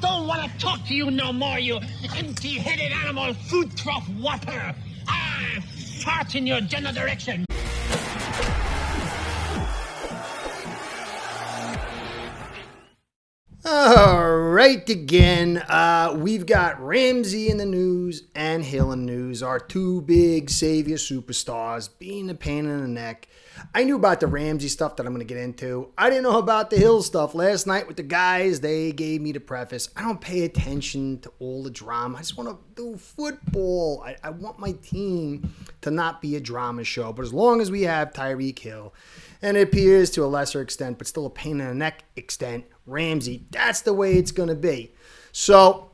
Don't want to talk to you no more, you empty-headed animal food trough whopper. Fart in your general direction. All right, again, we've got Ramsey in the news and Hill in the news, our two big savior superstars being a pain in the neck. I knew about the Ramsey stuff that I'm going to get into. I didn't know about the Hill stuff. Last night with the guys, they gave me the preface. I don't pay attention to all the drama. I just want to do football. I want my team to not be a drama show. But as long as we have Tyreek Hill, and it appears to a lesser extent, but still a pain in the neck extent, Ramsey, that's the way it's going to be. So,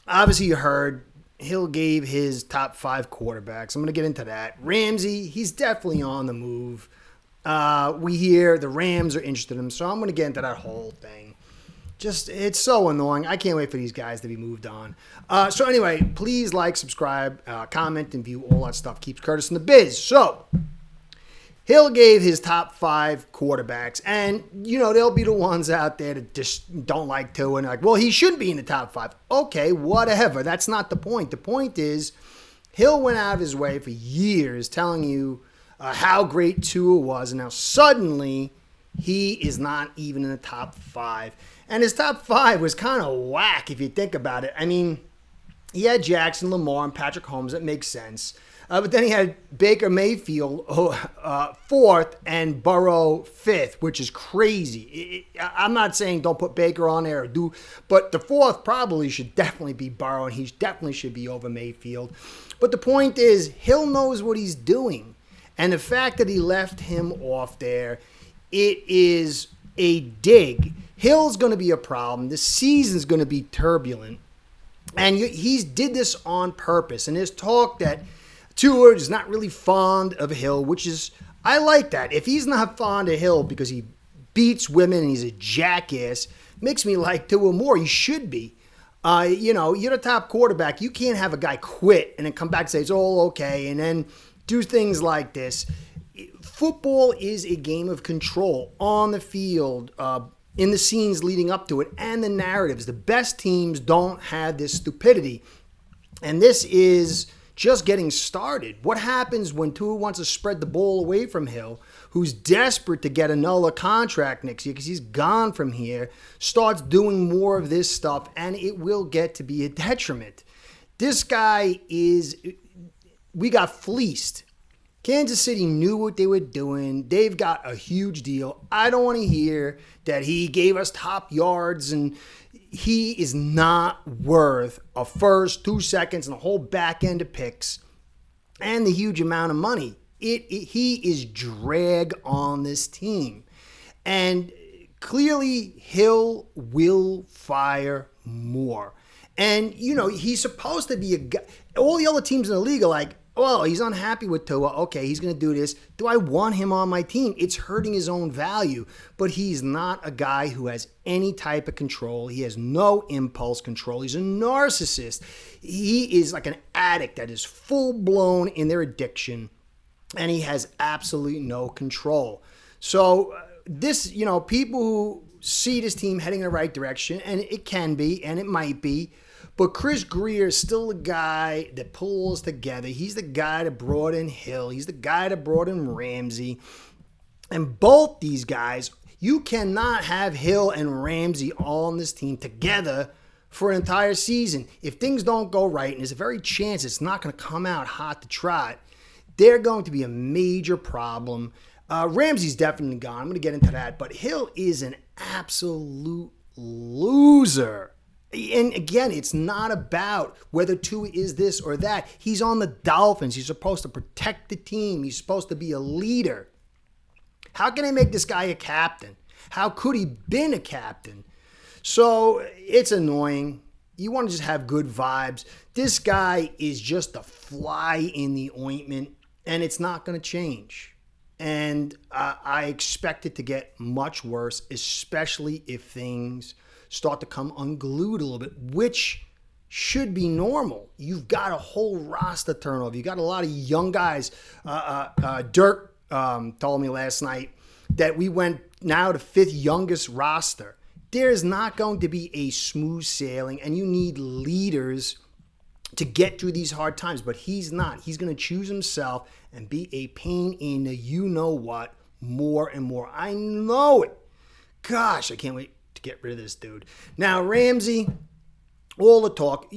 obviously you heard Hill gave his top 5 quarterbacks. I'm going to get into that. Ramsey, he's definitely on the move. We hear the Rams are interested in him, so I'm going to get into that whole thing. Just, it's so annoying. I can't wait for these guys to be moved on. So anyway, please like, subscribe, comment, and view. All that stuff keeps Curtis in the biz. So, Hill gave his top 5 quarterbacks, and, you know, there'll be the ones out there that just don't like Tua and like, well, he shouldn't be in the top 5. Okay, whatever. That's not the point. The point is, Hill went out of his way for years telling you how great Tua was, and now suddenly he is not even in the top 5. And his top 5 was kind of whack if you think about it. I mean, he had Jackson, Lamar, and Patrick Mahomes. That makes sense. But then he had Baker Mayfield 4th and Burrow 5th, which is crazy. I'm not saying don't put Baker on there or do, but the 4th probably should definitely be Burrow, and he definitely should be over Mayfield. But the point is, Hill knows what he's doing. And the fact that he left him off there, it is a dig. Hill's going to be a problem. The season's going to be turbulent. And he did this on purpose. And there's talk that Tua is not really fond of Hill, which is, I like that. If he's not fond of Hill because he beats women and he's a jackass, makes me like Tua more. He should be. You know, you're the top quarterback. You can't have a guy quit and then come back and say it's all okay and then do things like this. Football is a game of control on the field, in the scenes leading up to it, and the narratives. The best teams don't have this stupidity. And this is just getting started. What happens when Tua wants to spread the ball away from Hill, who's desperate to get another contract next year because he's gone from here, starts doing more of this stuff, and it will get to be a detriment. This guy we got fleeced. Kansas City knew what they were doing. They've got a huge deal. I don't want to hear that he gave us top yards, and he is not worth a first, 2 seconds, and a whole back end of picks and the huge amount of money. He is drag on this team. And clearly, Hill will fire more. And, you know, he's supposed to be a guy. All the other teams in the league are like, oh, he's unhappy with Tua. Okay, he's going to do this. Do I want him on my team? It's hurting his own value. But he's not a guy who has any type of control. He has no impulse control. He's a narcissist. He is like an addict that is full-blown in their addiction, and he has absolutely no control. So this, you know, people who see this team heading in the right direction, and it can be, and it might be, but Chris Grier is still the guy that pulls together. He's the guy that brought in Hill. He's the guy that brought in Ramsey. And both these guys, you cannot have Hill and Ramsey all on this team together for an entire season. If things don't go right, and there's a very chance it's not going to come out hot to trot, they're going to be a major problem. Ramsey's definitely gone. I'm going to get into that. But Hill is an absolute loser. And again, it's not about whether Tua is this or that. He's on the Dolphins. He's supposed to protect the team. He's supposed to be a leader. How can they make this guy a captain? How could he been a captain? So it's annoying. You want to just have good vibes. This guy is just a fly in the ointment, and it's not going to change. And I expect it to get much worse, especially if things start to come unglued a little bit, which should be normal. You've got a whole roster turnover. You got a lot of young guys. Dirk told me last night that we went now to 5th youngest roster. there's not going to be a smooth sailing, and you need leaders to get through these hard times. But he's not. He's going to choose himself and be a pain in the you-know-what more and more. I know it. Gosh, I can't wait to get rid of this dude. Now, Ramsey, all the talk.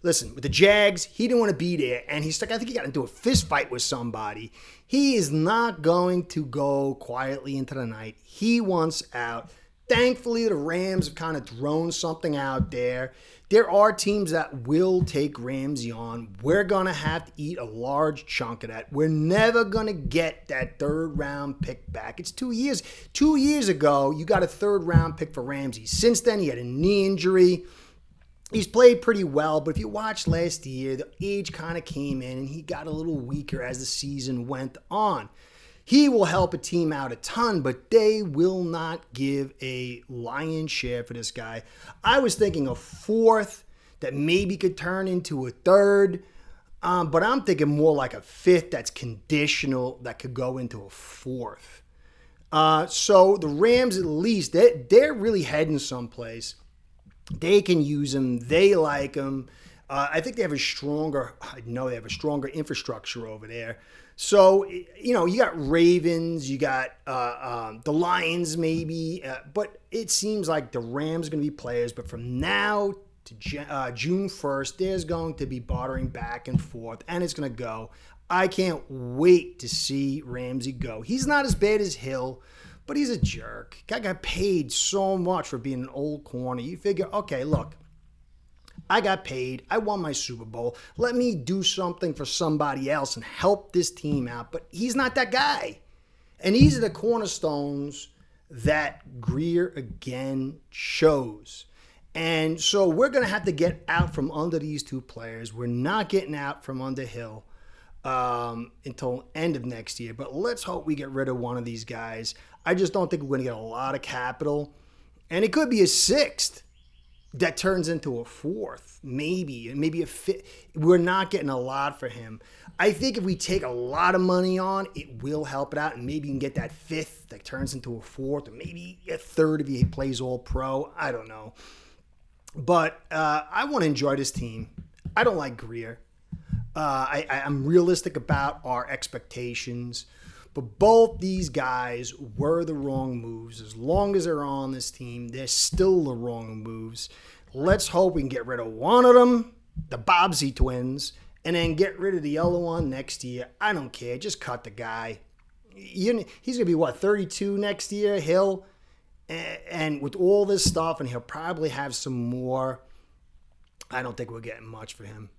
Listen, with the Jags, he didn't want to be there, and he's stuck. I think he got into a fist fight with somebody. He is not going to go quietly into the night. He wants out. Thankfully, the Rams have kind of thrown something out there. There are teams that will take Ramsey on. We're going to have to eat a large chunk of that. We're never going to get that third-round pick back. It's 2 years. 2 years ago, you got a third-round pick for Ramsey. Since then, he had a knee injury. He's played pretty well, but if you watched last year, the age kind of came in and he got a little weaker as the season went on. He will help a team out a ton, but they will not give a lion's share for this guy. I was thinking a fourth that maybe could turn into a third, but I'm thinking more like a fifth that's conditional that could go into a fourth. So the Rams, at least, they're really heading someplace. They can use him. They like him. I think they have a stronger, I know they have a stronger infrastructure over there. So, you know, you got Ravens, you got the Lions maybe, but it seems like the Rams are going to be players. But from now to June 1st, there's going to be bartering back and forth, and it's going to go. I can't wait to see Ramsey go. He's not as bad as Hill, but he's a jerk. Guy got paid so much for being an old corner. You figure, okay, look, I got paid. I won my Super Bowl. Let me do something for somebody else and help this team out. But he's not that guy. And these are the cornerstones that Grier again chose. And so we're going to have to get out from under these two players. We're not getting out from under Hill until end of next year. But let's hope we get rid of one of these guys. I just don't think we're going to get a lot of capital. And it could be a sixth that turns into a fourth, maybe a fifth. We're not getting a lot for him. I think if we take a lot of money on, it will help it out, and maybe you can get that fifth that turns into a fourth, or maybe a third if he plays all pro. I don't know. But I want to enjoy this team. I don't like Grier. I'm realistic about our expectations. But both these guys were the wrong moves. As long as they're on this team, they're still the wrong moves. Let's hope we can get rid of one of them, the Bobbsey twins, and then get rid of the other one next year. I don't care. Just cut the guy. He's going to be, 32 next year, Hill? And with all this stuff, and he'll probably have some more, I don't think we're getting much for him.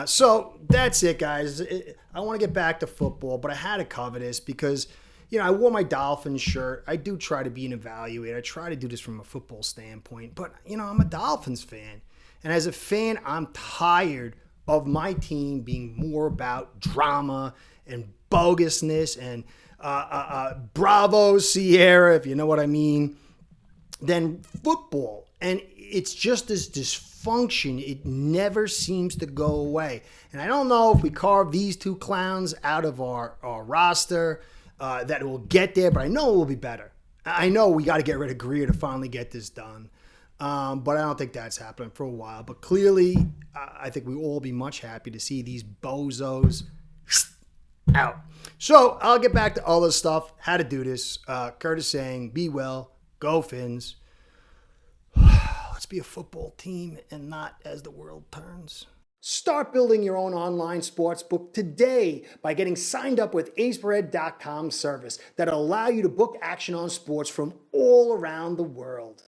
So that's it, guys. I want to get back to football, but I had to cover this because, I wore my Dolphins shirt. I do try to be an evaluator. I try to do this from a football standpoint, but, I'm a Dolphins fan. And as a fan, I'm tired of my team being more about drama and bogusness and bravo, Sierra, if you know what I mean, than football. And it's just this dysfunction. It never seems to go away. And I don't know if we carve these two clowns out of our roster that it will get there, but I know it will be better. I know we got to get rid of Grier to finally get this done. But I don't think that's happening for a while. But clearly, I think we will all be much happy to see these bozos out. So I'll get back to all this stuff, how to do this. Curtis saying, be well, go Fins. Let's be a football team and not as the world turns. Start building your own online sports book today by getting signed up with aceperhead.com service that'll allow you to book action on sports from all around the world.